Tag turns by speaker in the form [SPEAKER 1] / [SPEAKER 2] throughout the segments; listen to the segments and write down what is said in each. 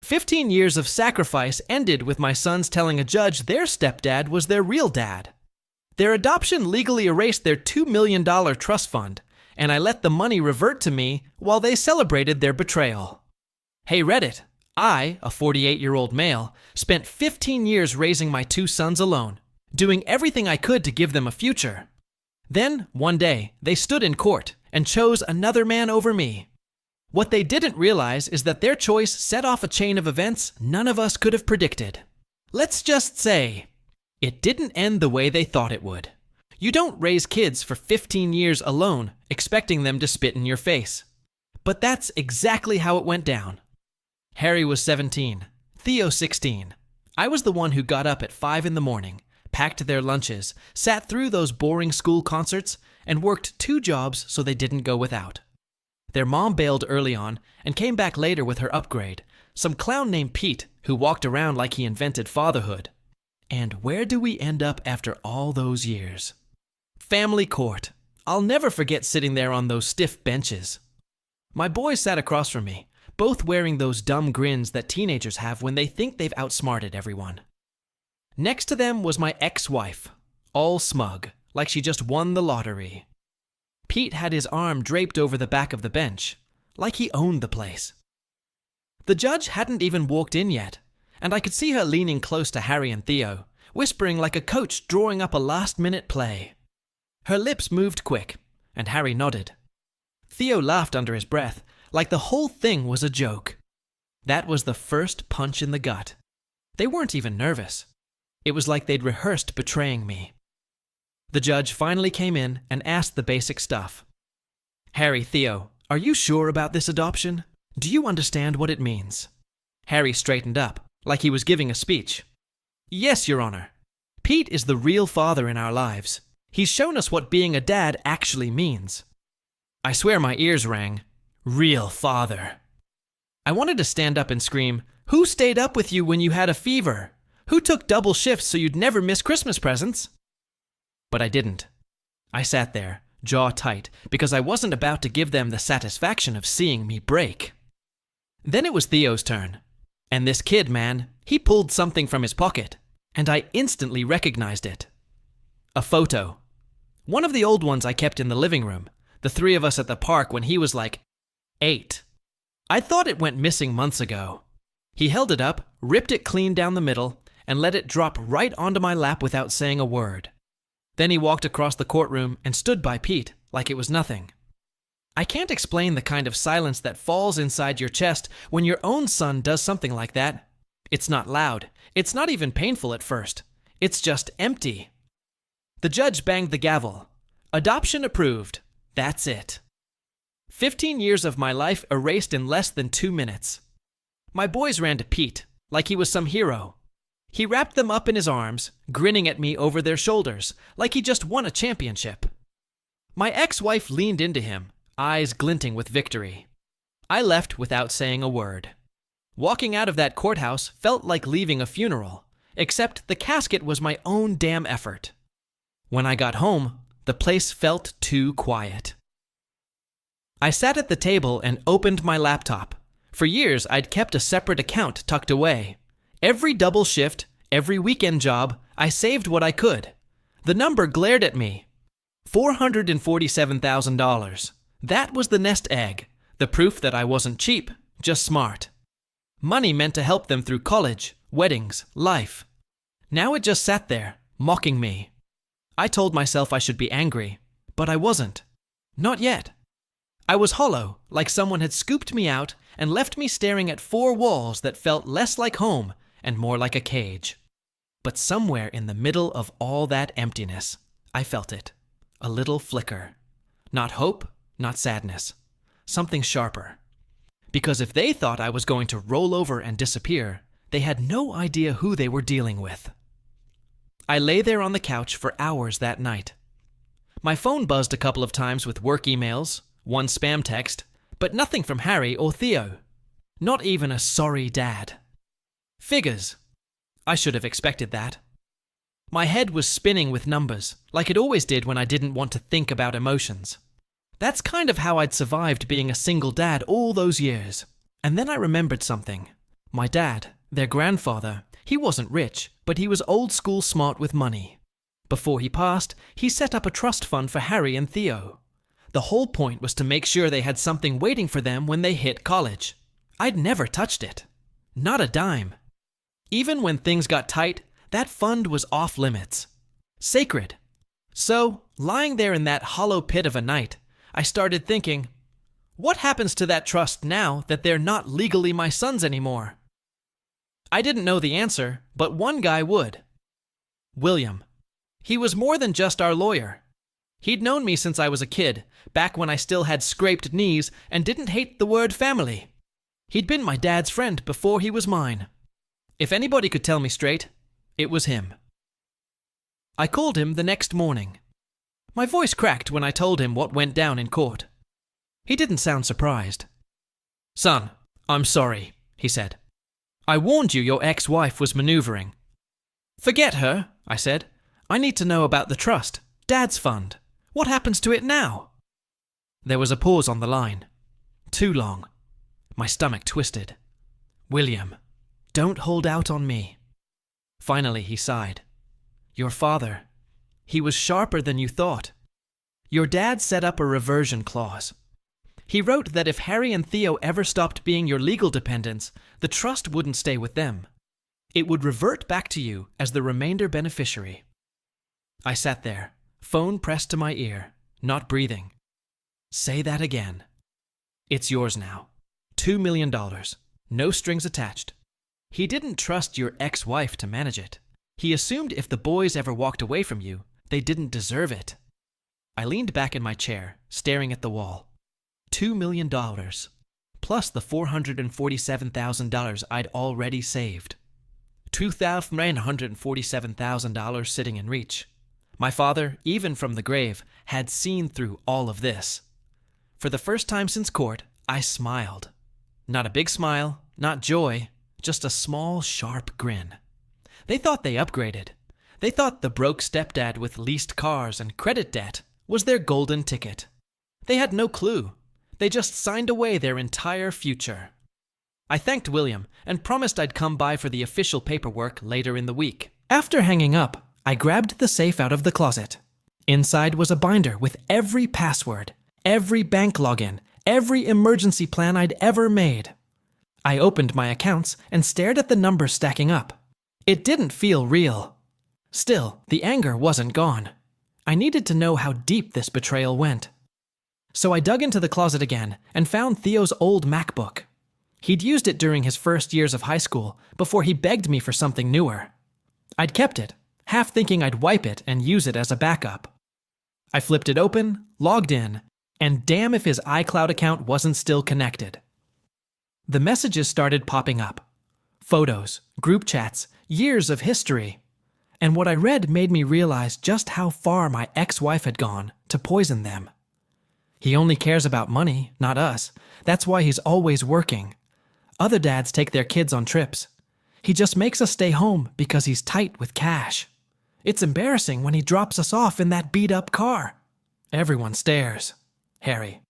[SPEAKER 1] 15 years of sacrifice ended with my sons telling a judge their stepdad was their real dad. Their adoption legally erased their $2 million trust fund, and I let the money revert to me while they celebrated their betrayal. Hey Reddit, I, a 48-year-old male, spent 15 years raising my 2 sons alone, doing everything I could to give them a future. Then, one day, they stood in court and chose another man over me. What they didn't realize is that their choice set off a chain of events none of us could have predicted. Let's just say, it didn't end the way they thought it would. You don't raise kids for 15 years alone, expecting them to spit in your face. But that's exactly how it went down. Harry was 17, Theo 16. I was the one who got up at 5 in the morning, packed their lunches, sat through those boring school concerts, and worked 2 jobs so they didn't go without. Their mom bailed early on and came back later with her upgrade, some clown named Pete who walked around like he invented fatherhood. And where do we end up after all those years? Family court. I'll never forget sitting there on those stiff benches. My boys sat across from me, both wearing those dumb grins that teenagers have when they think they've outsmarted everyone. Next to them was my ex-wife, all smug, like she just won the lottery. Pete had his arm draped over the back of the bench, like he owned the place. The judge hadn't even walked in yet, and I could see her leaning close to Harry and Theo, whispering like a coach drawing up a last-minute play. Her lips moved quick, and Harry nodded. Theo laughed under his breath, like the whole thing was a joke. That was the first punch in the gut. They weren't even nervous. It was like they'd rehearsed betraying me. The judge finally came in and asked the basic stuff. Harry, Theo, are you sure about this adoption? Do you understand what it means? Harry straightened up, like he was giving a speech. Yes, Your Honor. Pete is the real father in our lives. He's shown us what being a dad actually means. I swear my ears rang. Real father. I wanted to stand up and scream, who stayed up with you when you had a fever? Who took double shifts so you'd never miss Christmas presents? But I didn't. I sat there, jaw tight, because I wasn't about to give them the satisfaction of seeing me break. Then it was Theo's turn. And this kid, man, he pulled something from his pocket, and I instantly recognized it. A photo. One of the old ones I kept in the living room, the 3 of us at the park when he was like 8. I thought it went missing months ago. He held it up, ripped it clean down the middle, and let it drop right onto my lap without saying a word. Then he walked across the courtroom and stood by Pete like it was nothing. I can't explain the kind of silence that falls inside your chest when your own son does something like that. It's not loud. It's not even painful at first. It's just empty. The judge banged the gavel. Adoption approved. That's it. 15 years of my life erased in less than 2 minutes. My boys ran to Pete, like he was some hero. He wrapped them up in his arms, grinning at me over their shoulders, like he just won a championship. My ex-wife leaned into him, eyes glinting with victory. I left without saying a word. Walking out of that courthouse felt like leaving a funeral, except the casket was my own damn effort. When I got home, the place felt too quiet. I sat at the table and opened my laptop. For years, I'd kept a separate account tucked away. Every double shift, every weekend job, I saved what I could. The number glared at me. $447,000. That was the nest egg, the proof that I wasn't cheap, just smart. Money meant to help them through college, weddings, life. Now it just sat there, mocking me. I told myself I should be angry, but I wasn't. Not yet. I was hollow, like someone had scooped me out and left me staring at 4 walls that felt less like home and more like a cage. But somewhere in the middle of all that emptiness, I felt it. A little flicker. Not hope, not sadness. Something sharper. Because if they thought I was going to roll over and disappear, they had no idea who they were dealing with. I lay there on the couch for hours that night. My phone buzzed a couple of times with work emails, 1 spam text, but nothing from Harry or Theo. Not even a sorry dad. Figures. I should have expected that. My head was spinning with numbers, like it always did when I didn't want to think about emotions. That's kind of how I'd survived being a single dad all those years. And then I remembered something. My dad, their grandfather, he wasn't rich, but he was old school smart with money. Before he passed, he set up a trust fund for Harry and Theo. The whole point was to make sure they had something waiting for them when they hit college. I'd never touched it. Not a dime. Even when things got tight, that fund was off limits. Sacred. So, lying there in that hollow pit of a night, I started thinking, what happens to that trust now that they're not legally my sons anymore? I didn't know the answer, but one guy would. William. He was more than just our lawyer. He'd known me since I was a kid, back when I still had scraped knees and didn't hate the word family. He'd been my dad's friend before he was mine. If anybody could tell me straight, it was him. I called him the next morning. My voice cracked when I told him what went down in court. He didn't sound surprised. "Son, I'm sorry," he said. "I warned you your ex-wife was maneuvering." "Forget her," I said. "I need to know about the trust, Dad's fund. What happens to it now?" There was a pause on the line. Too long. My stomach twisted. "William, don't hold out on me." Finally, he sighed. "Your father, he was sharper than you thought. Your dad set up a reversion clause. He wrote that if Harry and Theo ever stopped being your legal dependents, the trust wouldn't stay with them. It would revert back to you as the remainder beneficiary." I sat there, phone pressed to my ear, not breathing. "Say that again." "It's yours now. $2 million. No strings attached." He didn't trust your ex-wife to manage it. He assumed if the boys ever walked away from you, they didn't deserve it. I leaned back in my chair, staring at the wall. $2 million, plus the $447,000 I'd already saved. $2,947,000 sitting in reach. My father, even from the grave, had seen through all of this. For the first time since court, I smiled. Not a big smile, not joy, just a small, sharp grin. They thought they upgraded. They thought the broke stepdad with leased cars and credit debt was their golden ticket. They had no clue. They just signed away their entire future. I thanked William and promised I'd come by for the official paperwork later in the week. After hanging up, I grabbed the safe out of the closet. Inside was a binder with every password, every bank login, every emergency plan I'd ever made. I opened my accounts and stared at the numbers stacking up. It didn't feel real. Still, the anger wasn't gone. I needed to know how deep this betrayal went. So I dug into the closet again and found Theo's old MacBook. He'd used it during his first years of high school before he begged me for something newer. I'd kept it, half thinking I'd wipe it and use it as a backup. I flipped it open, logged in, and damn if his iCloud account wasn't still connected. The messages started popping up. Photos, group chats, years of history. And what I read made me realize just how far my ex-wife had gone to poison them. He only cares about money, not us. That's why he's always working. Other dads take their kids on trips. He just makes us stay home because he's tight with cash. It's embarrassing when he drops us off in that beat-up car. Everyone stares. Harry.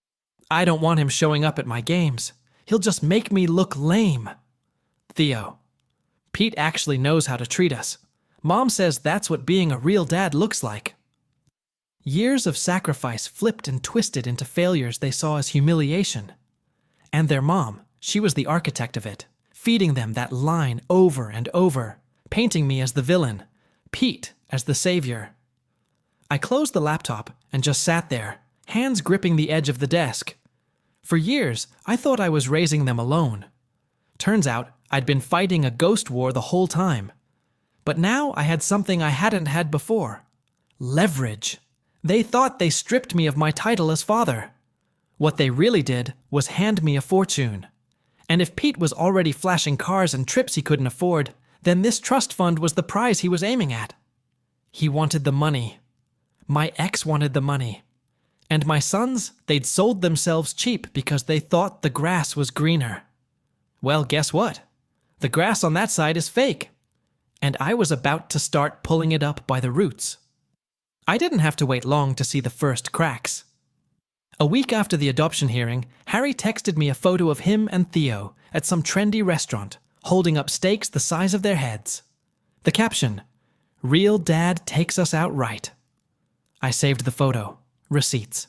[SPEAKER 1] I don't want him showing up at my games. He'll just make me look lame. Theo. Pete actually knows how to treat us. Mom says that's what being a real dad looks like. Years of sacrifice flipped and twisted into failures they saw as humiliation. And their mom, she was the architect of it, feeding them that line over and over, painting me as the villain, Pete as the savior. I closed the laptop and just sat there, hands gripping the edge of the desk. For years, I thought I was raising them alone. Turns out, I'd been fighting a ghost war the whole time. But now I had something I hadn't had before. Leverage. They thought they stripped me of my title as father. What they really did was hand me a fortune. And if Pete was already flashing cars and trips he couldn't afford, then this trust fund was the prize he was aiming at. He wanted the money. My ex wanted the money. And my sons, they'd sold themselves cheap because they thought the grass was greener. Well, guess what? The grass on that side is fake. And I was about to start pulling it up by the roots. I didn't have to wait long to see the first cracks. A week after the adoption hearing, Harry texted me a photo of him and Theo at some trendy restaurant, holding up stakes the size of their heads. The caption, "Real Dad takes us out right." I saved the photo. Receipts.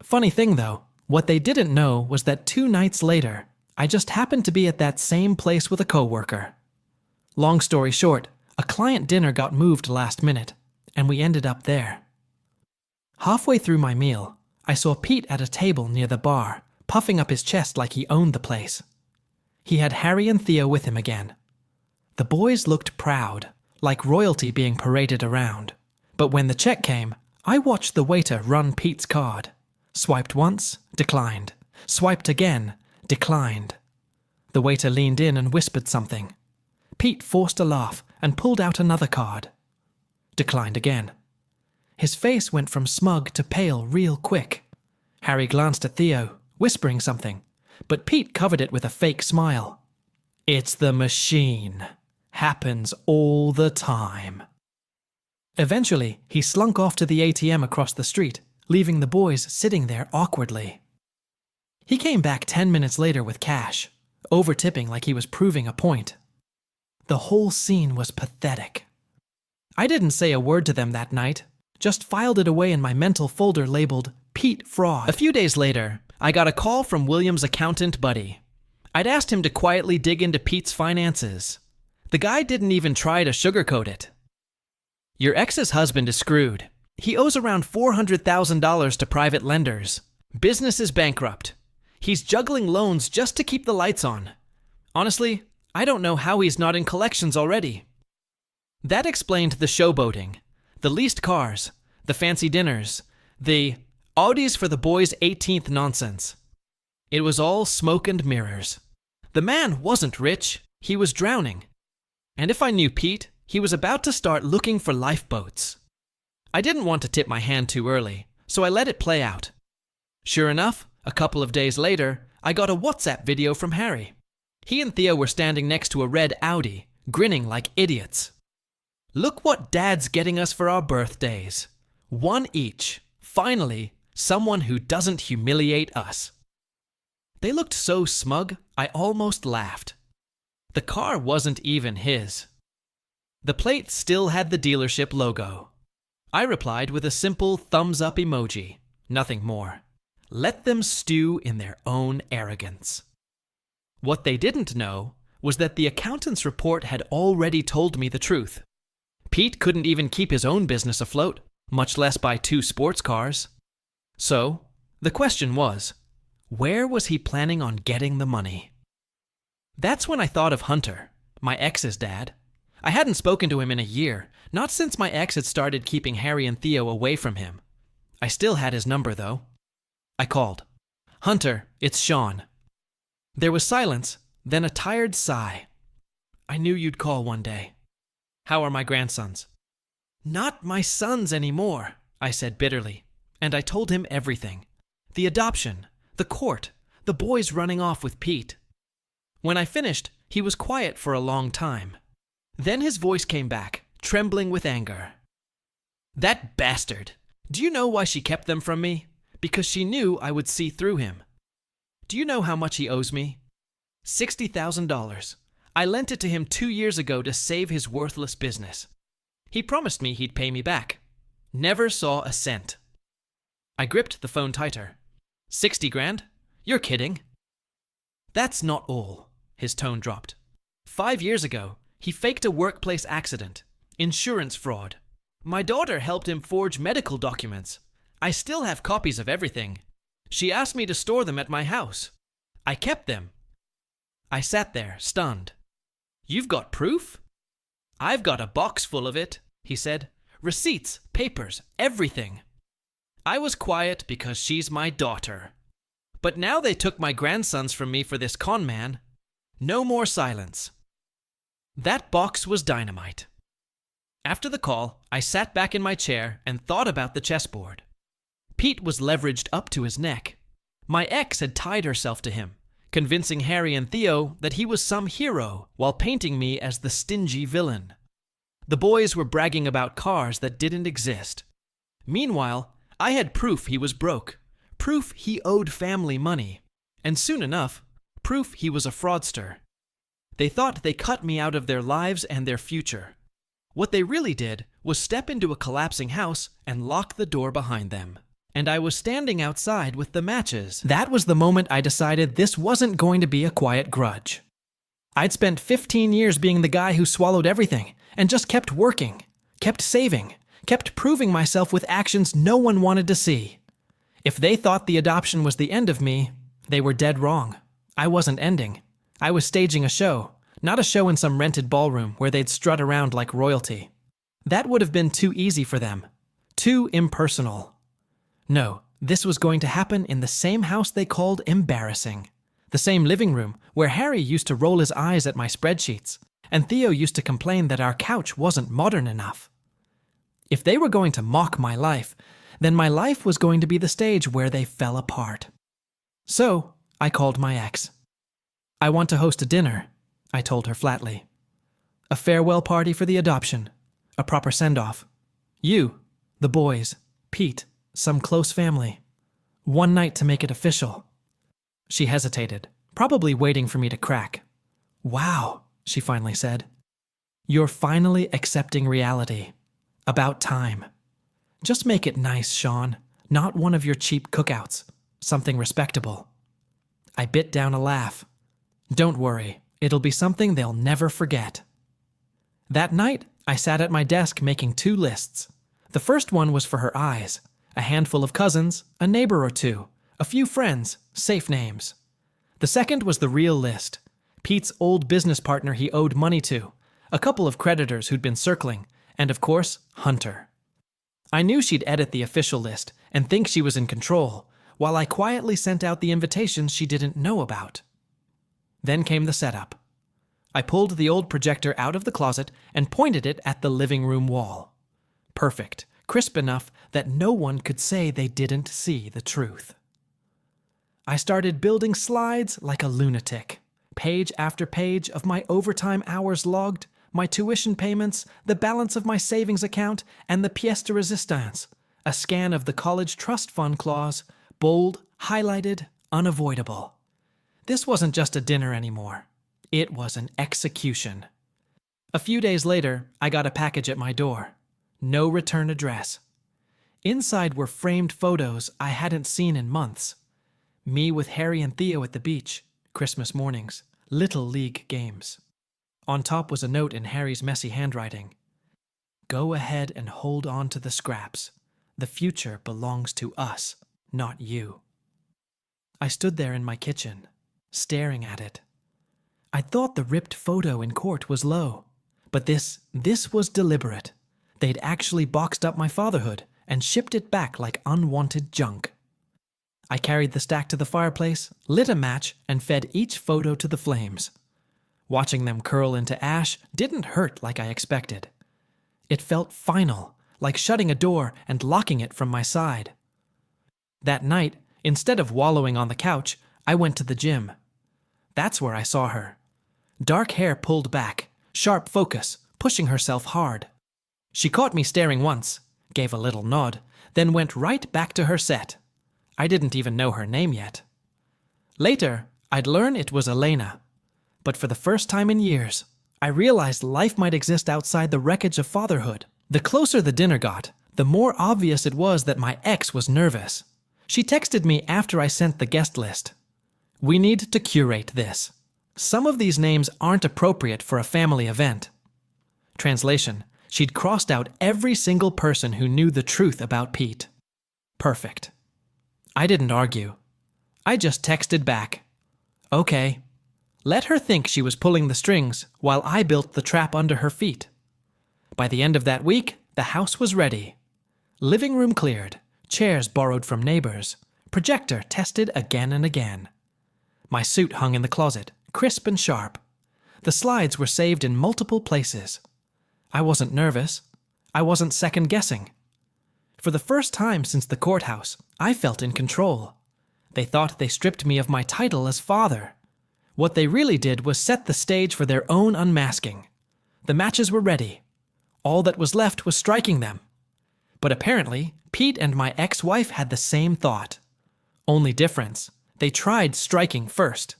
[SPEAKER 1] Funny thing though, what they didn't know was that 2 nights later, I just happened to be at that same place with a coworker. Long story short, a client dinner got moved last minute, and we ended up there. Halfway through my meal, I saw Pete at a table near the bar, puffing up his chest like he owned the place. He had Harry and Theo with him again. The boys looked proud, like royalty being paraded around. But when the check came, I watched the waiter run Pete's card. Swiped once, declined. Swiped again, declined. The waiter leaned in and whispered something. Pete forced a laugh and pulled out another card. Declined again. His face went from smug to pale real quick. Harry glanced at Theo, whispering something, but Pete covered it with a fake smile. "It's the machine. Happens all the time." Eventually, he slunk off to the ATM across the street, leaving the boys sitting there awkwardly. He came back 10 minutes later with cash, over-tipping like he was proving a point. The whole scene was pathetic. I didn't say a word to them that night, just filed it away in my mental folder labeled Pete Fraud. A few days later, I got a call from William's accountant buddy. I'd asked him to quietly dig into Pete's finances. The guy didn't even try to sugarcoat it. "Your ex's husband is screwed. He owes around $400,000 to private lenders. Business is bankrupt. He's juggling loans just to keep the lights on. Honestly, I don't know how he's not in collections already." That explained the showboating, the leased cars, the fancy dinners, the Audis for the boys' 18th nonsense. It was all smoke and mirrors. The man wasn't rich, he was drowning. And if I knew Pete, he was about to start looking for lifeboats. I didn't want to tip my hand too early, so I let it play out. Sure enough, a couple of days later, I got a WhatsApp video from Harry. He and Theo were standing next to a red Audi, grinning like idiots. "Look what Dad's getting us for our birthdays. One each. Finally, someone who doesn't humiliate us." They looked so smug, I almost laughed. The car wasn't even his. The plate still had the dealership logo. I replied with a simple thumbs-up emoji, nothing more. Let them stew in their own arrogance. What they didn't know was that the accountant's report had already told me the truth. Pete couldn't even keep his own business afloat, much less buy 2 sports cars. So, the question was, where was he planning on getting the money? That's when I thought of Hunter, my ex's dad. I hadn't spoken to him in a year, not since my ex had started keeping Harry and Theo away from him. I still had his number, though. I called. "Hunter, it's Sean." There was silence, then a tired sigh. "I knew you'd call one day. How are my grandsons?" "Not my sons anymore," I said bitterly, and I told him everything. The adoption, the court, the boys running off with Pete. When I finished, he was quiet for a long time. Then his voice came back, trembling with anger. "That bastard! Do you know why she kept them from me? Because she knew I would see through him. Do you know how much he owes me? $60,000. I lent it to him 2 years ago to save his worthless business. He promised me he'd pay me back. Never saw a cent." I gripped the phone tighter. 60 grand? You're kidding." "That's not all." His tone dropped. 5 years ago, he faked a workplace accident. Insurance fraud. My daughter helped him forge medical documents. I still have copies of everything. She asked me to store them at my house. I kept them. I sat there, stunned. "You've got proof?" "I've got a box full of it," he said. "Receipts, papers, everything." I was quiet because she's my daughter. But now they took my grandsons from me for this con man. No more silence. That box was dynamite. After the call, I sat back in my chair and thought about the chessboard. Pete was leveraged up to his neck. My ex had tied herself to him, convincing Harry and Theo that he was some hero while painting me as the stingy villain. The boys were bragging about cars that didn't exist. Meanwhile, I had proof he was broke, proof he owed family money, and soon enough, proof he was a fraudster. They thought they cut me out of their lives and their future. What they really did was step into a collapsing house and lock the door behind them. And I was standing outside with the matches. That was the moment I decided this wasn't going to be a quiet grudge. I'd spent 15 years being the guy who swallowed everything and just kept working, kept saving, kept proving myself with actions no one wanted to see. If they thought the adoption was the end of me, they were dead wrong. I wasn't ending. I was staging a show, not a show in some rented ballroom where they'd strut around like royalty. That would have been too easy for them, too impersonal. No, this was going to happen in the same house they called embarrassing. The same living room where Harry used to roll his eyes at my spreadsheets, and Theo used to complain that our couch wasn't modern enough. If they were going to mock my life, then my life was going to be the stage where they fell apart. So, I called my ex. I want to host a dinner, I told her flatly. A farewell party for the adoption, a proper send-off. You, the boys, Pete, some close family. One night to make it official. She hesitated, probably waiting for me to crack. Wow, she finally said. You're finally accepting reality. About time. Just make it nice, Sean, not one of your cheap cookouts. Something respectable. I bit down a laugh. Don't worry, it'll be something they'll never forget. That night, I sat at my desk making 2 lists. The first one was for her eyes. A handful of cousins, a neighbor or 2, a few friends, safe names. The second was the real list. Pete's old business partner he owed money to, a couple of creditors who'd been circling, and of course, Hunter. I knew she'd edit the official list and think she was in control, while I quietly sent out the invitations she didn't know about. Then came the setup. I pulled the old projector out of the closet and pointed it at the living room wall. Perfect, crisp enough that no one could say they didn't see the truth. I started building slides like a lunatic. Page after page of my overtime hours logged, my tuition payments, the balance of my savings account, and the pièce de résistance, a scan of the college trust fund clause, bold, highlighted, unavoidable. This wasn't just a dinner anymore. It was an execution. A few days later, I got a package at my door. No return address. Inside were framed photos I hadn't seen in months. Me with Harry and Theo at the beach, Christmas mornings, Little League games. On top was a note in Harry's messy handwriting. Go ahead and hold on to the scraps. The future belongs to us, not you. I stood there in my kitchen, staring at it. I thought the ripped photo in court was low, but this was deliberate. They'd actually boxed up my fatherhood and shipped it back like unwanted junk. I carried the stack to the fireplace, lit a match, and fed each photo to the flames. Watching them curl into ash didn't hurt like I expected. It felt final, like shutting a door and locking it from my side. That night, instead of wallowing on the couch, I went to the gym. That's where I saw her. Dark hair pulled back, sharp focus, pushing herself hard. She caught me staring once, gave a little nod, then went right back to her set. I didn't even know her name yet. Later, I'd learn it was Elena. But for the first time in years, I realized life might exist outside the wreckage of fatherhood. The closer the dinner got, the more obvious it was that my ex was nervous. She texted me after I sent the guest list. We need to curate this. Some of these names aren't appropriate for a family event. Translation, she'd crossed out every single person who knew the truth about Pete. Perfect. I didn't argue. I just texted back. Okay. Let her think she was pulling the strings while I built the trap under her feet. By the end of that week, the house was ready. Living room cleared, chairs borrowed from neighbors, projector tested again and again. My suit hung in the closet, crisp and sharp. The slides were saved in multiple places. I wasn't nervous. I wasn't second-guessing. For the first time since the courthouse, I felt in control. They thought they stripped me of my title as father. What they really did was set the stage for their own unmasking. The matches were ready. All that was left was striking them. But apparently, Pete and my ex-wife had the same thought. Only difference, they tried striking first.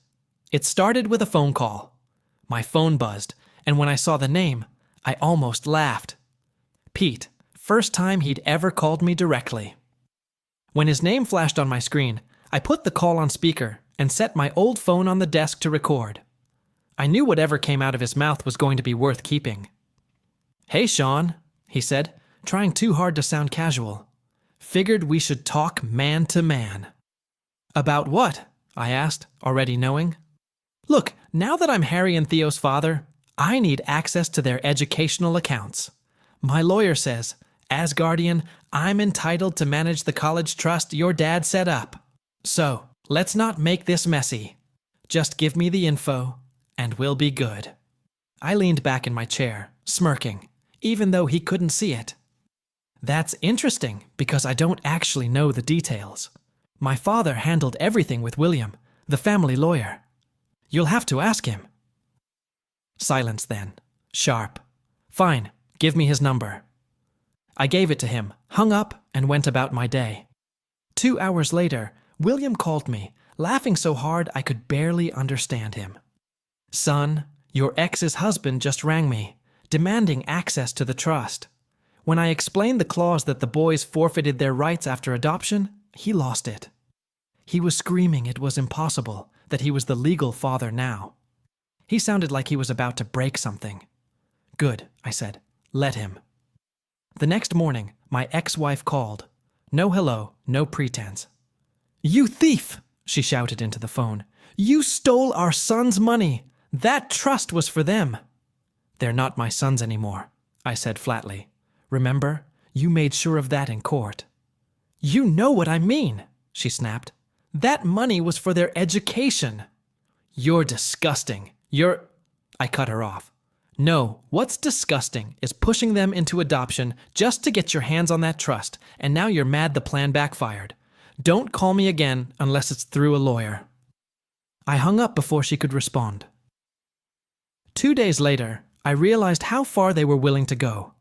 [SPEAKER 1] It started with a phone call. My phone buzzed, and when I saw the name, I almost laughed. Pete, first time he'd ever called me directly. When his name flashed on my screen, I put the call on speaker and set my old phone on the desk to record. I knew whatever came out of his mouth was going to be worth keeping. "Hey, Sean," he said, trying too hard to sound casual. "Figured we should talk man to man." "About what?" I asked, already knowing. "Look, now that I'm Harry and Theo's father, I need access to their educational accounts. My lawyer says, as guardian, I'm entitled to manage the college trust your dad set up. So, let's not make this messy. Just give me the info, and we'll be good." I leaned back in my chair, smirking, even though he couldn't see it. "That's interesting, because I don't actually know the details. My father handled everything with William, the family lawyer. You'll have to ask him." Silence then. Sharp. "Fine, give me his number." I gave it to him, hung up, and went about my day. 2 hours later, William called me, laughing so hard I could barely understand him. "Son, your ex's husband just rang me, demanding access to the trust. When I explained the clause that the boys forfeited their rights after adoption, he lost it. He was screaming it was impossible, that he was the legal father now. He sounded like he was about to break something." "Good," I said. "Let him." The next morning, my ex-wife called. No hello, no pretense. "You thief!" she shouted into the phone. "You stole our son's money! That trust was for them!" "They're not my sons anymore," I said flatly. "Remember, you made sure of that in court." "You know what I mean," she snapped. "That money was for their education." "You're disgusting. I cut her off. "No, what's disgusting is pushing them into adoption just to get your hands on that trust, and now you're mad the plan backfired. Don't call me again unless it's through a lawyer." I hung up before she could respond. 2 days later, I realized how far they were willing to go.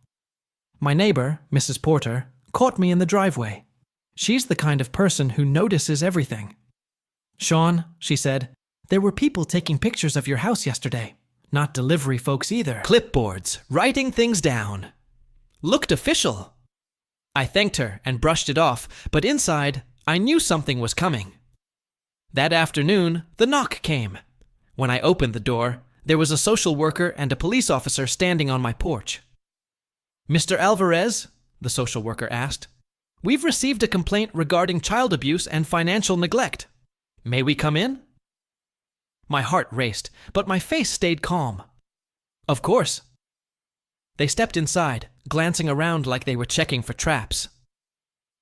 [SPEAKER 1] My neighbor, Mrs. Porter, caught me in the driveway. She's the kind of person who notices everything. "Sean," she said, "there were people taking pictures of your house yesterday. Not delivery folks either. Clipboards, writing things down. Looked official." I thanked her and brushed it off, but inside, I knew something was coming. That afternoon, the knock came. When I opened the door, there was a social worker and a police officer standing on my porch. "Mr. Alvarez," the social worker asked, "we've received a complaint regarding child abuse and financial neglect. May we come in?" My heart raced, but my face stayed calm. "Of course." They stepped inside, glancing around like they were checking for traps.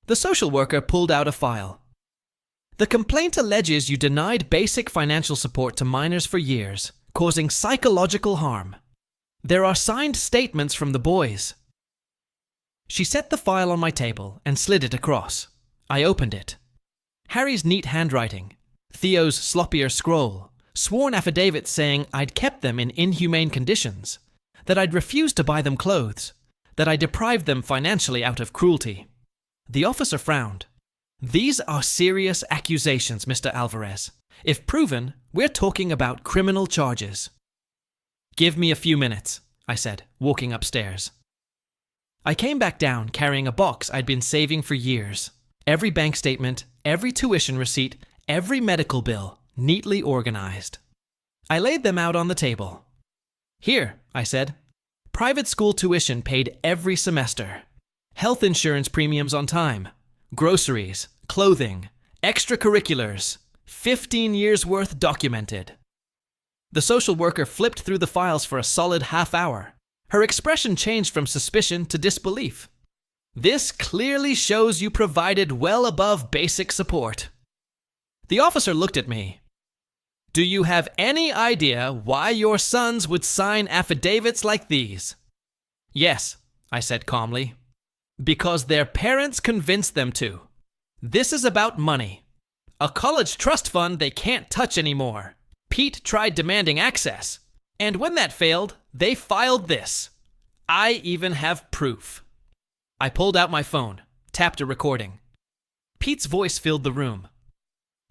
[SPEAKER 1] The social worker pulled out a file. "The complaint alleges you denied basic financial support to minors for years, causing psychological harm. There are signed statements from the boys." She set the file on my table and slid it across. I opened it. Harry's neat handwriting, Theo's sloppier scroll, sworn affidavits saying I'd kept them in inhumane conditions, that I'd refused to buy them clothes, that I deprived them financially out of cruelty. The officer frowned. "These are serious accusations, Mr. Alvarez. If proven, we're talking about criminal charges." "Give me a few minutes," I said, walking upstairs. I came back down carrying a box I'd been saving for years. Every bank statement, every tuition receipt, every medical bill, neatly organized. I laid them out on the table. "Here," I said. "Private school tuition paid every semester. Health insurance premiums on time. Groceries, clothing, extracurriculars. 15 years worth documented." The social worker flipped through the files for a solid half hour. Her expression changed from suspicion to disbelief. "This clearly shows you provided well above basic support." The officer looked at me. "Do you have any idea why your sons would sign affidavits like these?" "Yes," I said calmly. "Because their parents convinced them to. This is about money. A college trust fund they can't touch anymore. Pete tried demanding access, and when that failed, they filed this. I even have proof." I pulled out my phone, tapped a recording. Pete's voice filled the room.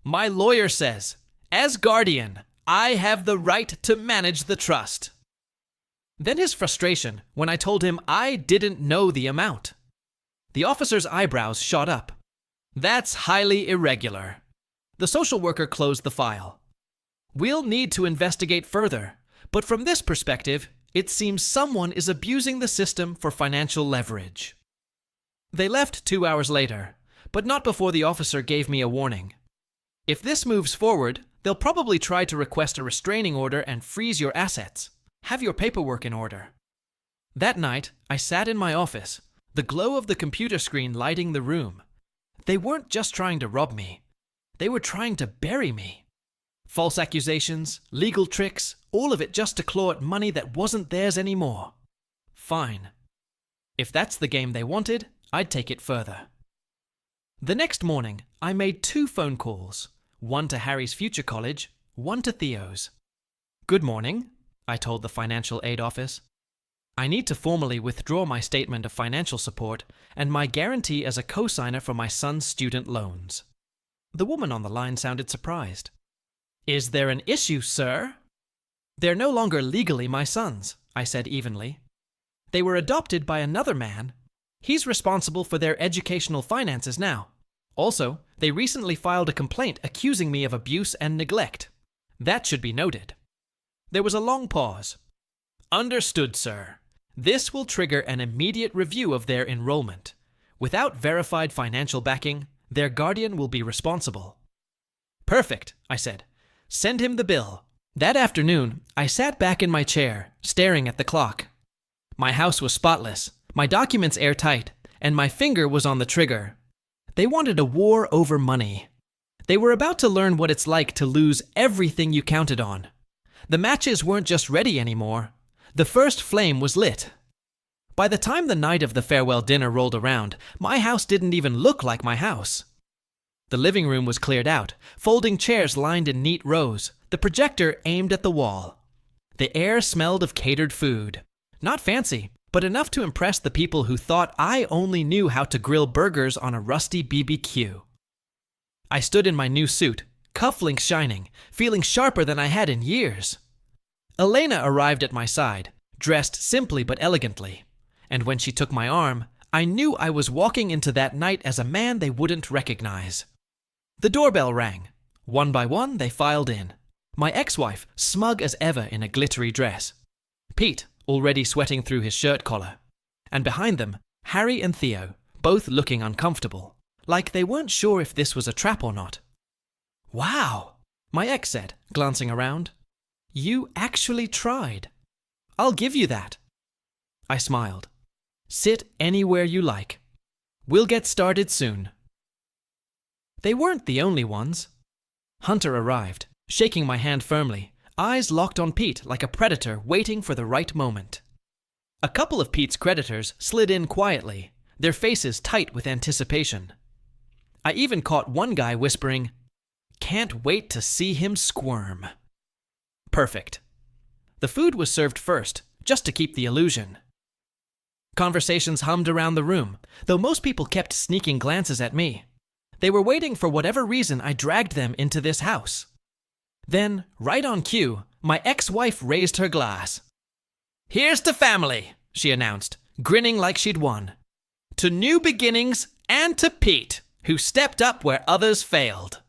[SPEAKER 1] "My lawyer says, as guardian, I have the right to manage the trust. Then his frustration when I told him I didn't know the amount. The officer's eyebrows shot up. That's highly irregular. The social worker closed the file. We'll need to investigate further, but from this perspective, it seems someone is abusing the system for financial leverage. They left 2 hours later, but not before the officer gave me a warning. If this moves forward, they'll probably try to request a restraining order and freeze your assets. Have your paperwork in order. That night, I sat in my office, the glow of the computer screen lighting the room. They weren't just trying to rob me. They were trying to bury me. False accusations, legal tricks, all of it just to claw at money that wasn't theirs anymore. Fine. If that's the game they wanted, I'd take it further. The next morning, I made 2 phone calls, one to Harry's future college, one to Theo's. Good morning, I told the financial aid office. I need to formally withdraw my statement of financial support and my guarantee as a co-signer for my son's student loans. The woman on the line sounded surprised. Is there an issue, sir? They're no longer legally my sons, I said evenly. They were adopted by another man. He's responsible for their educational finances now. Also, they recently filed a complaint accusing me of abuse and neglect. That should be noted. There was a long pause. Understood, sir. This will trigger an immediate review of their enrollment. Without verified financial backing, their guardian will be responsible. Perfect, I said. Send him the bill. That afternoon, I sat back in my chair, staring at the clock. My house was spotless, my documents airtight, and my finger was on the trigger. They wanted a war over money. They were about to learn what it's like to lose everything you counted on. The matches weren't just ready anymore. The first flame was lit. By the time the night of the farewell dinner rolled around, my house didn't even look like my house. The living room was cleared out, folding chairs lined in neat rows, the projector aimed at the wall. The air smelled of catered food. Not fancy, but enough to impress the people who thought I only knew how to grill burgers on a rusty BBQ. I stood in my new suit, cufflinks shining, feeling sharper than I had in years. Elena arrived at my side, dressed simply but elegantly, and when she took my arm, I knew I was walking into that night as a man they wouldn't recognize. The doorbell rang. One by one, they filed in. My ex-wife, smug as ever in a glittery dress. Pete, already sweating through his shirt collar. And behind them, Harry and Theo, both looking uncomfortable, like they weren't sure if this was a trap or not. Wow, my ex said, glancing around. You actually tried. I'll give you that. I smiled. Sit anywhere you like. We'll get started soon. They weren't the only ones. Hunter arrived, shaking my hand firmly, eyes locked on Pete like a predator waiting for the right moment. A couple of Pete's creditors slid in quietly, their faces tight with anticipation. I even caught one guy whispering, "Can't wait to see him squirm." Perfect. The food was served first, just to keep the illusion. Conversations hummed around the room, though most people kept sneaking glances at me. They were waiting for whatever reason I dragged them into this house. Then, right on cue, my ex-wife raised her glass. "Here's to family," she announced, grinning like she'd won. "To new beginnings and to Pete, who stepped up where others failed."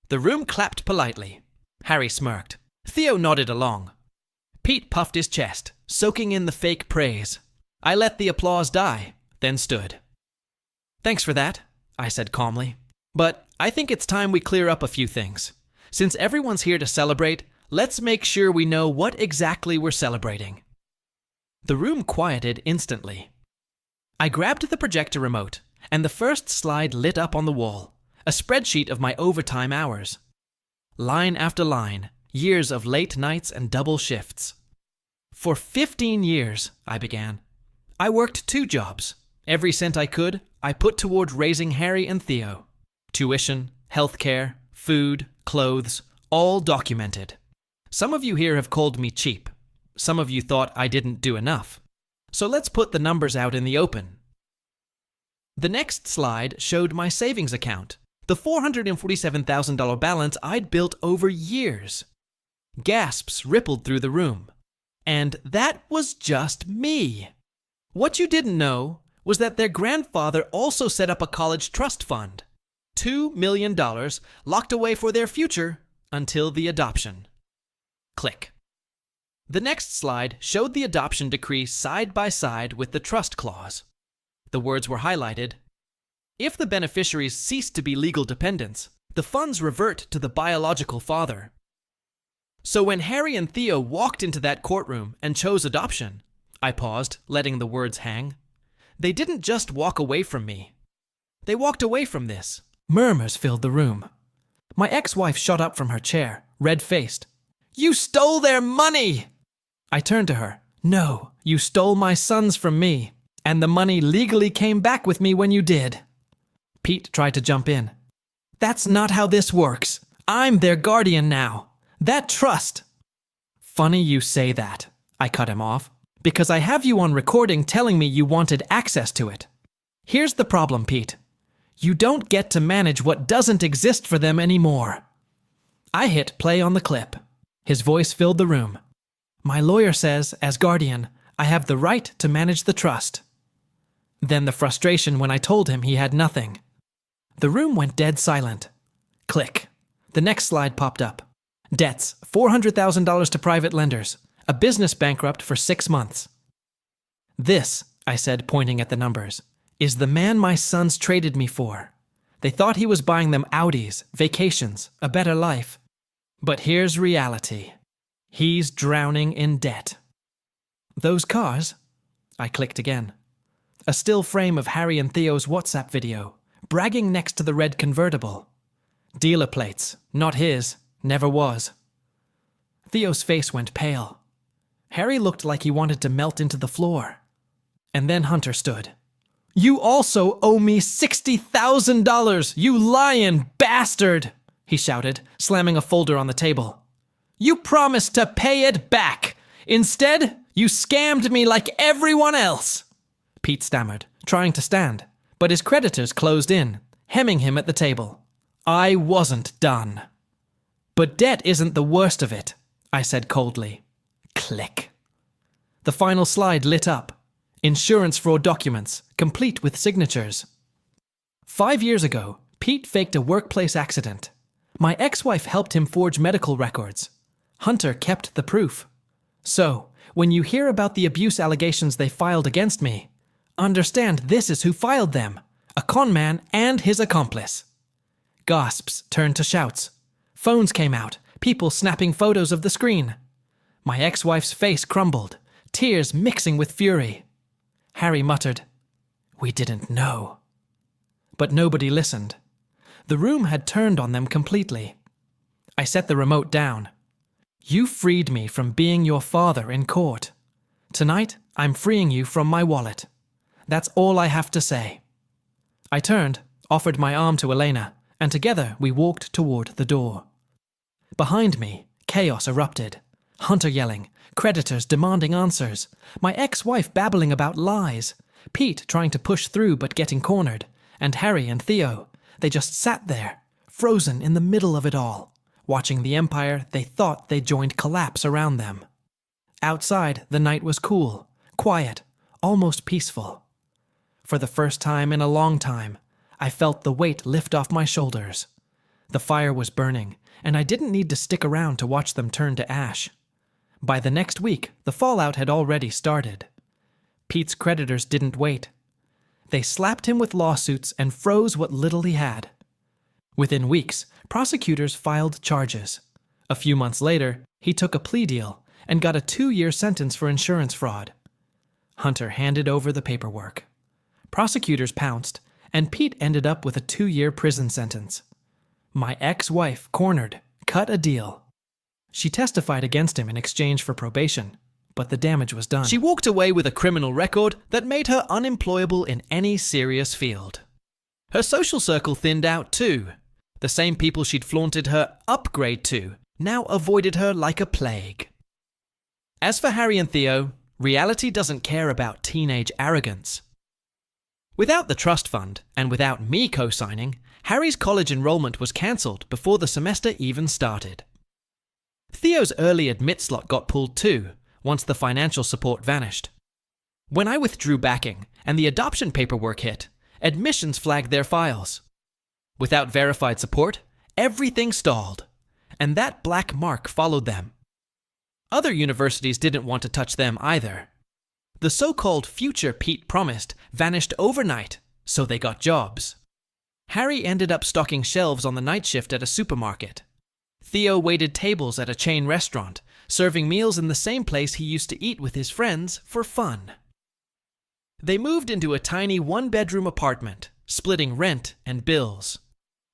[SPEAKER 1] The room clapped politely. Harry smirked. Theo nodded along. Pete puffed his chest, soaking in the fake praise. I let the applause die, then stood. "Thanks for that," I said calmly. "But I think it's time we clear up a few things. Since everyone's here to celebrate, let's make sure we know what exactly we're celebrating." The room quieted instantly. I grabbed the projector remote, and the first slide lit up on the wall, a spreadsheet of my overtime hours. Line after line, years of late nights and double shifts. "For 15 years, I began. I worked 2 jobs. Every cent I could, I put toward raising Harry and Theo. Tuition, healthcare, food, clothes, all documented. Some of you here have called me cheap. Some of you thought I didn't do enough. So let's put the numbers out in the open." The next slide showed my savings account, the $447,000 balance I'd built over years. Gasps rippled through the room. And that was just me. What you didn't know was that their grandfather also set up a college trust fund. $2 million locked away for their future until the adoption. Click. The next slide showed the adoption decree side by side with the trust clause. The words were highlighted. If the beneficiaries cease to be legal dependents, the funds revert to the biological father. So when Harry and Theo walked into that courtroom and chose adoption, I paused, letting the words hang. They didn't just walk away from me. They walked away from this. Murmurs filled the room. My ex-wife shot up from her chair, red-faced. "You stole their money!" I turned to her. "No, you stole my sons from me, and the money legally came back with me when you did." Pete tried to jump in. "That's not how this works. I'm their guardian now. That trust—" "Funny you say that," I cut him off, "because I have you on recording telling me you wanted access to it. Here's the problem, Pete. You don't get to manage what doesn't exist for them anymore." I hit play on the clip. His voice filled the room. "My lawyer says, as guardian, I have the right to manage the trust." Then the frustration when I told him he had nothing. The room went dead silent. Click. The next slide popped up. Debts, $400,000 to private lenders. A business bankrupt for 6 months. "This," I said, pointing at the numbers, "is the man my sons traded me for. They thought he was buying them Audis, vacations, a better life. But here's reality. He's drowning in debt." "Those cars?" I clicked again. A still frame of Harry and Theo's WhatsApp video, bragging next to the red convertible. Dealer plates, not his, never was. Theo's face went pale. Harry looked like he wanted to melt into the floor. And then Hunter stood. "You also owe me $60,000, you lying bastard!" he shouted, slamming a folder on the table. "You promised to pay it back. Instead, you scammed me like everyone else." Pete stammered, trying to stand, but his creditors closed in, hemming him at the table. I wasn't done. "But debt isn't the worst of it," I said coldly. Click. The final slide lit up. Insurance fraud documents, complete with signatures. 5 years ago, Pete faked a workplace accident. My ex-wife helped him forge medical records. Hunter kept the proof. So, when you hear about the abuse allegations they filed against me, understand this is who filed them, a con man and his accomplice. Gasps turned to shouts. Phones came out, people snapping photos of the screen. My ex-wife's face crumbled, tears mixing with fury. Harry muttered, "We didn't know." But nobody listened. The room had turned on them completely. I set the remote down. "You freed me from being your father in court. Tonight, I'm freeing you from my wallet. That's all I have to say." I turned, offered my arm to Elena, and together we walked toward the door. Behind me, chaos erupted. Hunter yelling, creditors demanding answers, my ex-wife babbling about lies, Pete trying to push through but getting cornered, and Harry and Theo, they just sat there, frozen in the middle of it all, watching the empire they thought they joined collapse around them. Outside, the night was cool, quiet, almost peaceful. For the first time in a long time, I felt the weight lift off my shoulders. The fire was burning, and I didn't need to stick around to watch them turn to ash. By the next week, the fallout had already started. Pete's creditors didn't wait. They slapped him with lawsuits and froze what little he had. Within weeks, prosecutors filed charges. A few months later, he took a plea deal and got a 2-year sentence for insurance fraud. Hunter handed over the paperwork. Prosecutors pounced, and Pete ended up with a 2-year prison sentence. My ex-wife cornered, cut a deal. She testified against him in exchange for probation, but the damage was done. She walked away with a criminal record that made her unemployable in any serious field. Her social circle thinned out too. The same people she'd flaunted her upgrade to now avoided her like a plague. As for Harry and Theo, reality doesn't care about teenage arrogance. Without the trust fund, and without me co-signing, Harry's college enrollment was cancelled before the semester even started. Theo's early admit slot got pulled too, once the financial support vanished. When I withdrew backing and the adoption paperwork hit, admissions flagged their files. Without verified support, everything stalled, and that black mark followed them. Other universities didn't want to touch them either. The so-called future Pete promised vanished overnight, so they got jobs. Harry ended up stocking shelves on the night shift at a supermarket. Theo waited tables at a chain restaurant, serving meals in the same place he used to eat with his friends for fun. They moved into a tiny one-bedroom apartment, splitting rent and bills.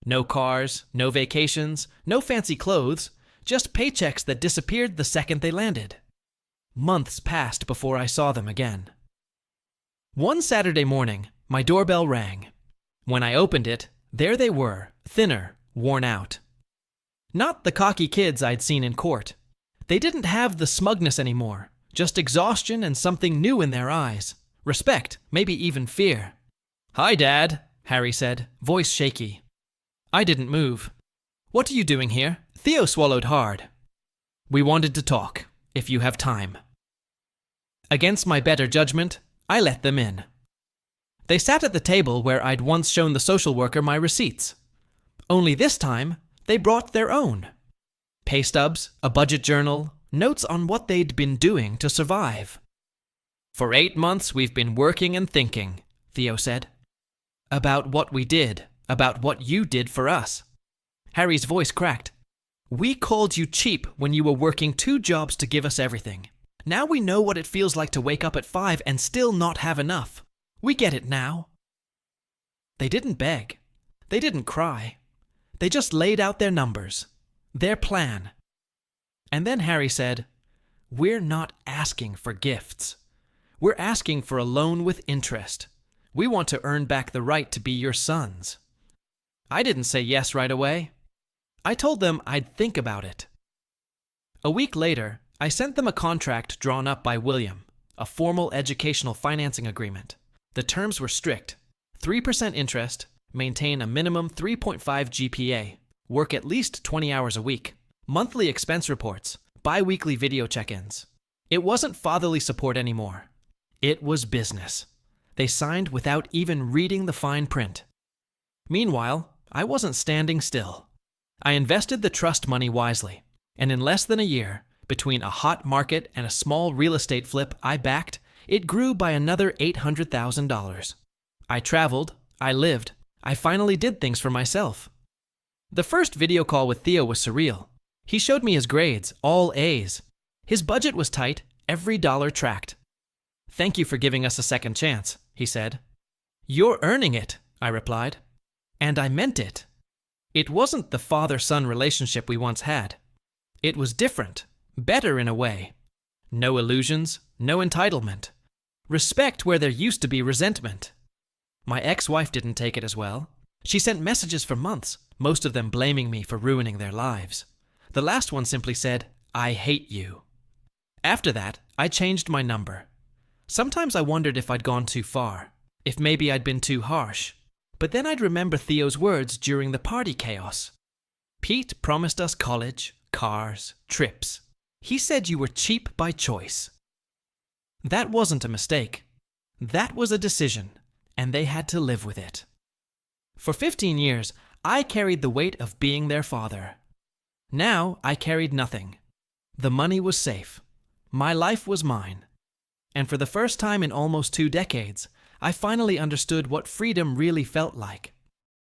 [SPEAKER 1] No cars, no vacations, no fancy clothes, just paychecks that disappeared the second they landed. Months passed before I saw them again. One Saturday morning, my doorbell rang. When I opened it, there they were, thinner, worn out. Not the cocky kids I'd seen in court. They didn't have the smugness anymore, just exhaustion and something new in their eyes. Respect, maybe even fear. "Hi, Dad," Harry said, voice shaky. I didn't move. "What are you doing here?" Theo swallowed hard. "We wanted to talk, if you have time." Against my better judgment, I let them in. They sat at the table where I'd once shown the social worker my receipts. Only this time, they brought their own. Pay stubs, a budget journal, notes on what they'd been doing to survive. "For 8 months we've been working and thinking," Theo said. "About what we did, about what you did for us." Harry's voice cracked. "We called you cheap when you were working 2 jobs to give us everything. Now we know what it feels like to wake up at 5 and still not have enough. We get it now." They didn't beg. They didn't cry. They just laid out their numbers, their plan. And then Harry said, "We're not asking for gifts. We're asking for a loan with interest. We want to earn back the right to be your sons." I didn't say yes right away. I told them I'd think about it. A week later, I sent them a contract drawn up by William, a formal educational financing agreement. The terms were strict: 3% interest, maintain a minimum 3.5 GPA, work at least 20 hours a week, monthly expense reports, bi-weekly video check-ins. It wasn't fatherly support anymore. It was business. They signed without even reading the fine print. Meanwhile, I wasn't standing still. I invested the trust money wisely, and in less than a year, between a hot market and a small real estate flip I backed, it grew by another $800,000. I traveled, I lived, I finally did things for myself. The first video call with Theo was surreal. He showed me his grades, all A's. His budget was tight, every dollar tracked. "Thank you for giving us a second chance," he said. "You're earning it," I replied. And I meant it. It wasn't the father-son relationship we once had. It was different, better in a way. No illusions, no entitlement. Respect where there used to be resentment. My ex-wife didn't take it as well. She sent messages for months, most of them blaming me for ruining their lives. The last one simply said, "I hate you." After that, I changed my number. Sometimes I wondered if I'd gone too far, if maybe I'd been too harsh. But then I'd remember Theo's words during the party chaos. "Pete promised us college, cars, trips. He said you were cheap by choice." That wasn't a mistake. That was a decision, and they had to live with it. For 15 years, I carried the weight of being their father. Now I carried nothing. The money was safe. My life was mine. And for the first time in almost 2 decades, I finally understood what freedom really felt like.